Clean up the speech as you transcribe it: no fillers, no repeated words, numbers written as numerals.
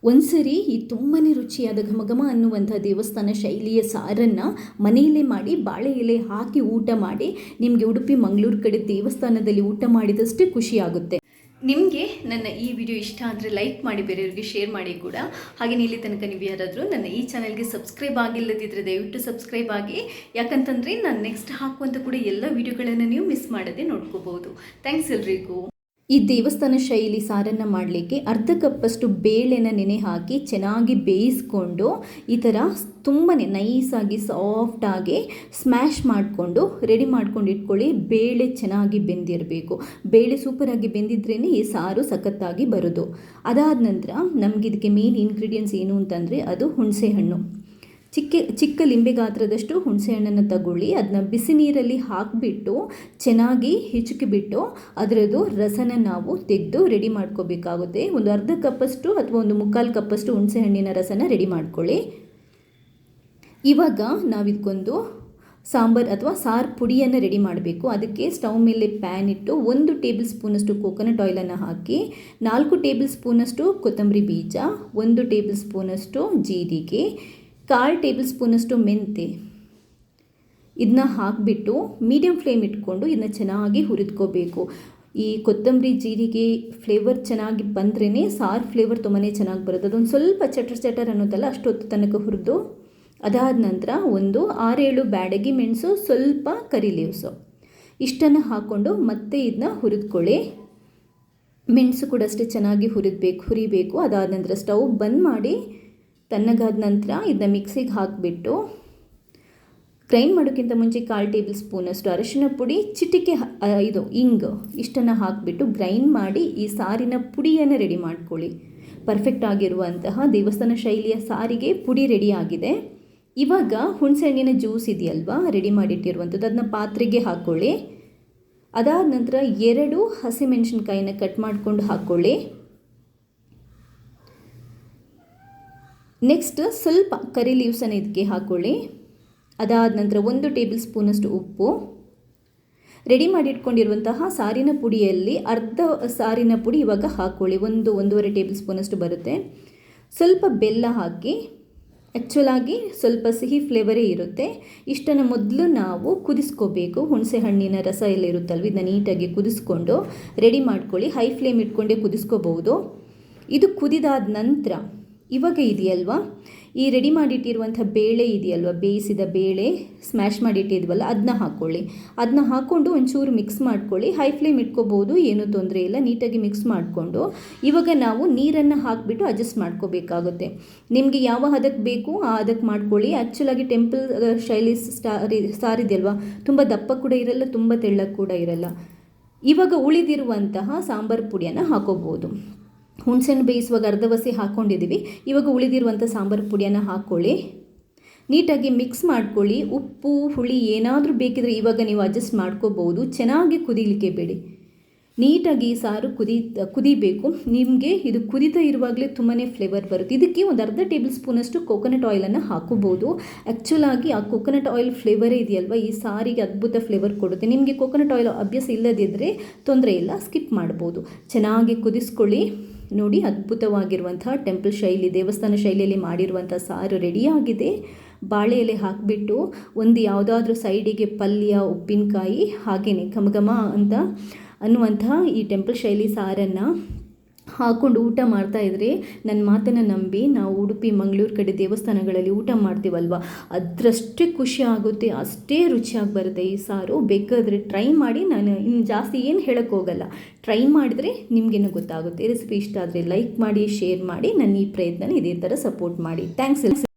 ಒಂದ್ಸರಿ ಈ ತುಂಬಾ ರುಚಿಯಾದ ಘಮಘಮ ಅನ್ನುವಂಥ ದೇವಸ್ಥಾನ ಶೈಲಿಯ ಸಾರನ್ನು ಮನೆಯಲ್ಲೇ ಮಾಡಿ ಬಾಳೆ ಎಲೆ ಹಾಕಿ ಊಟ ಮಾಡಿ ನಿಮಗೆ ಉಡುಪಿ ಮಂಗಳೂರು ಕಡೆ ದೇವಸ್ಥಾನದಲ್ಲಿ ಊಟ ಮಾಡಿದಷ್ಟೇ ಖುಷಿಯಾಗುತ್ತೆ. ನಿಮಗೆ ನನ್ನ ಈ ವಿಡಿಯೋ ಇಷ್ಟ ಅಂದರೆ ಲೈಕ್ ಮಾಡಿ, ಬೇರೆಯವರಿಗೆ ಶೇರ್ ಮಾಡಿ ಕೂಡ. ಹಾಗೆ ಇಲ್ಲಿ ತನಕ ನೀವು ಯಾರಾದರೂ ನನ್ನ ಈ ಚಾನಲ್ಗೆ ಸಬ್ಸ್ಕ್ರೈಬ್ ಆಗಿಲ್ಲದಿದ್ದರೆ ದಯವಿಟ್ಟು ಸಬ್ಸ್ಕ್ರೈಬ್ ಆಗಿ. ಯಾಕಂತಂದರೆ ನಾನು ನೆಕ್ಸ್ಟ್ ಹಾಕುವಂಥ ಕೂಡ ಎಲ್ಲ ವಿಡಿಯೋಗಳನ್ನು ನೀವು ಮಿಸ್ ಮಾಡದೆ ನೋಡ್ಕೋಬಹುದು. ಥ್ಯಾಂಕ್ಸ್ ಎಲ್ರಿಗೂ. ಈ ದೇವಸ್ಥಾನ ಶೈಲಿ ಸಾರನ್ನು ಮಾಡಲಿಕ್ಕೆ ಅರ್ಧ ಕಪ್ಪಷ್ಟು ಬೇಳೆನ ನೆನೆ ಹಾಕಿ ಚೆನ್ನಾಗಿ ಬೇಯಿಸ್ಕೊಂಡು ಈ ಥರ ತುಂಬಾ ನೈಸಾಗಿ ಸಾಫ್ಟಾಗಿ ಸ್ಮ್ಯಾಶ್ ಮಾಡಿಕೊಂಡು ರೆಡಿ ಮಾಡ್ಕೊಂಡು ಇಟ್ಕೊಳ್ಳಿ. ಬೇಳೆ ಚೆನ್ನಾಗಿ ಬೆಂದಿರಬೇಕು. ಬೇಳೆ ಸೂಪರಾಗಿ ಬೆಂದಿದ್ರೇ ಈ ಸಾರು ಸಖತ್ತಾಗಿ ಬರೋದು. ಅದಾದ ನಂತರ ನಮಗೆ ಇದಕ್ಕೆ ಮೇನ್ ಇಂಗ್ರೀಡಿಯೆಂಟ್ಸ್ ಏನು ಅಂತಂದರೆ ಅದು ಹುಣಸೆಹಣ್ಣು. ಚಿಕ್ಕ ಲಿಂಬೆ ಗಾತ್ರದಷ್ಟು ಹುಣಸೆಹಣ್ಣನ್ನು ತಗೊಳ್ಳಿ. ಅದನ್ನ ಬಿಸಿ ನೀರಲ್ಲಿ ಹಾಕಿಬಿಟ್ಟು ಚೆನ್ನಾಗಿ ಹಿಚುಕಿಬಿಟ್ಟು ಅದರದ್ದು ರಸನ ನಾವು ತೆಗೆದು ರೆಡಿ ಮಾಡ್ಕೋಬೇಕಾಗುತ್ತೆ. ಒಂದು ಅರ್ಧ ಕಪ್ಪಷ್ಟು ಅಥವಾ ಒಂದು ಮುಕ್ಕಾಲು ಕಪ್ಪಷ್ಟು ಹುಣಸೆಹಣ್ಣಿನ ರಸನ ರೆಡಿ ಮಾಡ್ಕೊಳ್ಳಿ. ಇವಾಗ ನಾವಿದಕ್ಕೊಂದು ಸಾಂಬಾರು ಅಥವಾ ಸಾರು ಪುಡಿಯನ್ನು ರೆಡಿ ಮಾಡಬೇಕು. ಅದಕ್ಕೆ ಸ್ಟವ್ ಮೇಲೆ ಪ್ಯಾನ್ ಇಟ್ಟು 1 ಟೇಬಲ್ ಸ್ಪೂನಷ್ಟು ಕೋಕೋನಟ್ ಆಯಿಲನ್ನು ಹಾಕಿ, 4 ಟೇಬಲ್ ಸ್ಪೂನಷ್ಟು ಕೊತ್ತಂಬರಿ ಬೀಜ, 1 ಟೇಬಲ್ ಸ್ಪೂನಷ್ಟು ಜೀರಿಗೆ, 1/4 ಟೇಬಲ್ ಸ್ಪೂನಷ್ಟು ಮೆಂತೆ ಇದನ್ನ ಹಾಕಿಬಿಟ್ಟು ಮೀಡಿಯಮ್ ಫ್ಲೇಮ್ ಇಟ್ಕೊಂಡು ಇದನ್ನ ಚೆನ್ನಾಗಿ ಹುರಿದ್ಕೋಬೇಕು. ಈ ಕೊತ್ತಂಬರಿ ಜೀರಿಗೆ ಫ್ಲೇವರ್ ಚೆನ್ನಾಗಿ ಬಂದ್ರೇ ಸಾರು ಫ್ಲೇವರ್ ತುಂಬಾ ಚೆನ್ನಾಗಿ ಬರುತ್ತೆ. ಅದೊಂದು ಸ್ವಲ್ಪ ಚಟರ್ ಅನ್ನೋದಲ್ಲ, ಅಷ್ಟೊತ್ತು ತನಕ ಹುರಿದು ಅದಾದ ನಂತರ ಒಂದು 6-7 ಬ್ಯಾಡಗಿ ಮೆಣಸು, ಸ್ವಲ್ಪ ಕರಿ ಲೀವ್ಸು ಇಷ್ಟನ್ನು ಹಾಕ್ಕೊಂಡು ಮತ್ತೆ ಇದನ್ನ ಹುರಿದ್ಕೊಳ್ಳಿ. ಮೆಣಸು ಕೂಡ ಅಷ್ಟೇ ಚೆನ್ನಾಗಿ ಹುರಿಬೇಕು. ಅದಾದ ನಂತರ ಸ್ಟವ್ ಬಂದ್ ಮಾಡಿ ತಣ್ಣಗಾದ ನಂತರ ಇದನ್ನ ಮಿಕ್ಸಿಗೆ ಹಾಕಿಬಿಟ್ಟು ಗ್ರೈಂಡ್ ಮಾಡೋಕ್ಕಿಂತ ಮುಂಚೆ 1/4 ಟೇಬಲ್ ಸ್ಪೂನಷ್ಟು ಅರಿಶಿನ ಪುಡಿ, ಚಿಟಿಕೆ ಇಂಗು ಇಷ್ಟನ್ನು ಹಾಕಿಬಿಟ್ಟು ಗ್ರೈಂಡ್ ಮಾಡಿ ಈ ಸಾರಿನ ಪುಡಿಯನ್ನು ರೆಡಿ ಮಾಡ್ಕೊಳ್ಳಿ. ಪರ್ಫೆಕ್ಟ್ ಆಗಿರುವಂತಹ ದೇವಸ್ಥಾನ ಶೈಲಿಯ ಸಾರಿಗೆ ಪುಡಿ ರೆಡಿ ಆಗಿದೆ. ಇವಾಗ ಹುಣಸೆಹಣ್ಣಿನ ಜ್ಯೂಸ್ ಇದೆಯಲ್ವಾ ರೆಡಿ ಮಾಡಿಟ್ಟಿರುವಂಥದ್ದು, ಅದನ್ನ ಪಾತ್ರೆಗೆ ಹಾಕ್ಕೊಳ್ಳಿ. ಅದಾದ ನಂತರ 2 ಹಸಿಮೆಣಸಿನ್ಕಾಯಿನ ಕಟ್ ಮಾಡಿಕೊಂಡು ಹಾಕ್ಕೊಳ್ಳಿ. ನೆಕ್ಸ್ಟ್ ಸ್ವಲ್ಪ ಕರಿ ಲೀವ್ಸನ್ನು ಇದಕ್ಕೆ ಹಾಕ್ಕೊಳ್ಳಿ. ಅದಾದ ನಂತರ 1 ಟೇಬಲ್ ಸ್ಪೂನಷ್ಟು ಉಪ್ಪು, ರೆಡಿ ಮಾಡಿಟ್ಕೊಂಡಿರುವಂತಹ ಸಾರಿನ ಪುಡಿಯಲ್ಲಿ ಅರ್ಧ ಸಾರಿನ ಪುಡಿ ಇವಾಗ ಹಾಕ್ಕೊಳ್ಳಿ. 1-1.5 ಟೇಬಲ್ ಸ್ಪೂನಷ್ಟು ಬರುತ್ತೆ. ಸ್ವಲ್ಪ ಬೆಲ್ಲ ಹಾಕಿ, ಆ್ಯಕ್ಚುಲಾಗಿ ಸ್ವಲ್ಪ ಸಿಹಿ ಫ್ಲೇವರೇ ಇರುತ್ತೆ. ಇಷ್ಟನ್ನು ಮೊದಲು ನಾವು ಕುದಿಸ್ಕೋಬೇಕು. ಹುಣಸೆ ಹಣ್ಣಿನ ರಸ ಎಲ್ಲ ಇರುತ್ತಲ್ವ, ಇದನ್ನ ನೀಟಾಗಿ ಕುದಿಸ್ಕೊಂಡು ರೆಡಿ ಮಾಡ್ಕೊಳ್ಳಿ. ಹೈ ಫ್ಲೇಮ್ ಇಟ್ಕೊಂಡೇ ಕುದಿಸ್ಕೋಬಹುದು. ಇದು ಕುದಿದಾದ ನಂತರ ಇವಾಗ ಇದೆಯಲ್ವ ಈ ರೆಡಿ ಮಾಡಿಟ್ಟಿರುವಂಥ ಬೇಳೆ ಇದೆಯಲ್ವ, ಬೇಯಿಸಿದ ಬೇಳೆ ಸ್ಮ್ಯಾಶ್ ಮಾಡಿಟ್ಟಿದ್ವಲ್ಲ ಅದನ್ನ ಹಾಕ್ಕೊಳ್ಳಿ. ಅದನ್ನ ಹಾಕ್ಕೊಂಡು ಒಂಚೂರು ಮಿಕ್ಸ್ ಮಾಡ್ಕೊಳ್ಳಿ. ಹೈ ಫ್ಲೇಮ್ ಇಟ್ಕೋಬೋದು, ಏನೂ ತೊಂದರೆ ಇಲ್ಲ. ನೀಟಾಗಿ ಮಿಕ್ಸ್ ಮಾಡಿಕೊಂಡು ಇವಾಗ ನಾವು ನೀರನ್ನು ಹಾಕಿಬಿಟ್ಟು ಅಡ್ಜಸ್ಟ್ ಮಾಡ್ಕೋಬೇಕಾಗುತ್ತೆ. ನಿಮಗೆ ಯಾವ ಹದಕ್ಕೆ ಬೇಕು ಆ ಹದಕ್ಕೆ ಮಾಡ್ಕೊಳ್ಳಿ. ಆ್ಯಕ್ಚುಲಾಗಿ ಟೆಂಪಲ್ ಶೈಲಿ ಸಾರಿದೆಯಲ್ವ, ತುಂಬ ದಪ್ಪ ಕೂಡ ಇರಲ್ಲ, ತುಂಬ ತೆಳ್ಳಗೆ ಕೂಡ ಇರಲ್ಲ. ಇವಾಗ ಉಳಿದಿರುವಂತಹ ಸಾಂಬಾರು ಪುಡಿಯನ್ನು ಹಾಕೋಬೋದು. ಹುಣಸೆಹಣ್ಣು ಬೇಯಿಸುವಾಗ ಅರ್ಧವಸಿ ಹಾಕ್ಕೊಂಡಿದ್ದೀವಿ. ಇವಾಗ ಉಳಿದಿರುವಂಥ ಸಾಂಬಾರು ಪುಡಿಯನ್ನು ಹಾಕ್ಕೊಳ್ಳಿ. ನೀಟಾಗಿ ಮಿಕ್ಸ್ ಮಾಡ್ಕೊಳ್ಳಿ. ಉಪ್ಪು ಹುಳಿ ಏನಾದರೂ ಬೇಕಿದ್ರೆ ಇವಾಗ ನೀವು ಅಡ್ಜಸ್ಟ್ ಮಾಡ್ಕೋಬೋದು. ಚೆನ್ನಾಗಿ ಕುದೀಲಿಕ್ಕೆ ಬೇಡಿ. ನೀಟಾಗಿ ಈ ಸಾರು ಕುದಿಬೇಕು. ನಿಮಗೆ ಇದು ಕುದೀತಾ ಇರುವಾಗಲೇ ತುಂಬಾ ಫ್ಲೇವರ್ ಬರುತ್ತೆ. ಇದಕ್ಕೆ ಒಂದು ಅರ್ಧ ಟೇಬಲ್ ಸ್ಪೂನಷ್ಟು ಕೋಕೋನಟ್ ಆಯಿಲನ್ನು ಹಾಕೋಬೋದು. ಆ್ಯಕ್ಚುಲಾಗಿ ಆ ಕೋಕೋನಟ್ ಆಯಿಲ್ ಫ್ಲೇವರೇ ಇದೆಯಲ್ವ ಈ ಸಾರಿಗೆ ಅದ್ಭುತ ಫ್ಲೇವರ್ ಕೊಡುತ್ತೆ. ನಿಮಗೆ ಕೋಕೋನಟ್ ಆಯಿಲ್ ಅಭ್ಯಾಸ ಇಲ್ಲದಿದ್ದರೆ ತೊಂದರೆ ಇಲ್ಲ, ಸ್ಕಿಪ್ ಮಾಡ್ಬೋದು. ಚೆನ್ನಾಗಿ ಕುದಿಸ್ಕೊಳ್ಳಿ. ನೋಡಿ, ಅದ್ಭುತವಾಗಿರುವಂಥ ಟೆಂಪಲ್ ಶೈಲಿ ದೇವಸ್ಥಾನ ಶೈಲಿಯಲ್ಲಿ ಮಾಡಿರುವಂಥ ಸಾರು ರೆಡಿಯಾಗಿದೆ. ಬಾಳೆ ಎಲೆ ಹಾಕಿಬಿಟ್ಟು ಒಂದು ಯಾವುದಾದ್ರೂ ಸೈಡಿಗೆ ಪಲ್ಯ, ಉಪ್ಪಿನಕಾಯಿ, ಹಾಗೆಯೇ ಘಮಘಮ ಅನ್ನುವಂತಹ ಈ ಟೆಂಪಲ್ ಶೈಲಿ ಸಾರನ್ನು ಹಾಕ್ಕೊಂಡು ಊಟ ಮಾಡ್ತಾಯಿದ್ರೆ ನನ್ನ ಮಾತನ್ನು ನಂಬಿ ನಾವು ಉಡುಪಿ ಮಂಗಳೂರು ಕಡೆ ದೇವಸ್ಥಾನಗಳಲ್ಲಿ ಊಟ ಮಾಡ್ತೀವಲ್ವ ಅದರಷ್ಟೇ ಖುಷಿ ಆಗುತ್ತೆ, ಅಷ್ಟೇ ರುಚಿಯಾಗಿ ಬರುತ್ತೆ ಈ ಸಾರು. ಬೇಕಾದರೆ ಟ್ರೈ ಮಾಡಿ. ನಾನು ಇನ್ನು ಜಾಸ್ತಿ ಏನು ಹೇಳೋಕ್ಕೆ ಹೋಗಲ್ಲ, ಟ್ರೈ ಮಾಡಿದರೆ ನಿಮಗೇನು ಗೊತ್ತಾಗುತ್ತೆ. ರೆಸಿಪಿ ಇಷ್ಟ ಆದರೆ ಲೈಕ್ ಮಾಡಿ, ಶೇರ್ ಮಾಡಿ. ನನ್ನ ಈ ಪ್ರಯತ್ನ ಇದೇ ಥರ ಸಪೋರ್ಟ್ ಮಾಡಿ. ಥ್ಯಾಂಕ್ಸ್.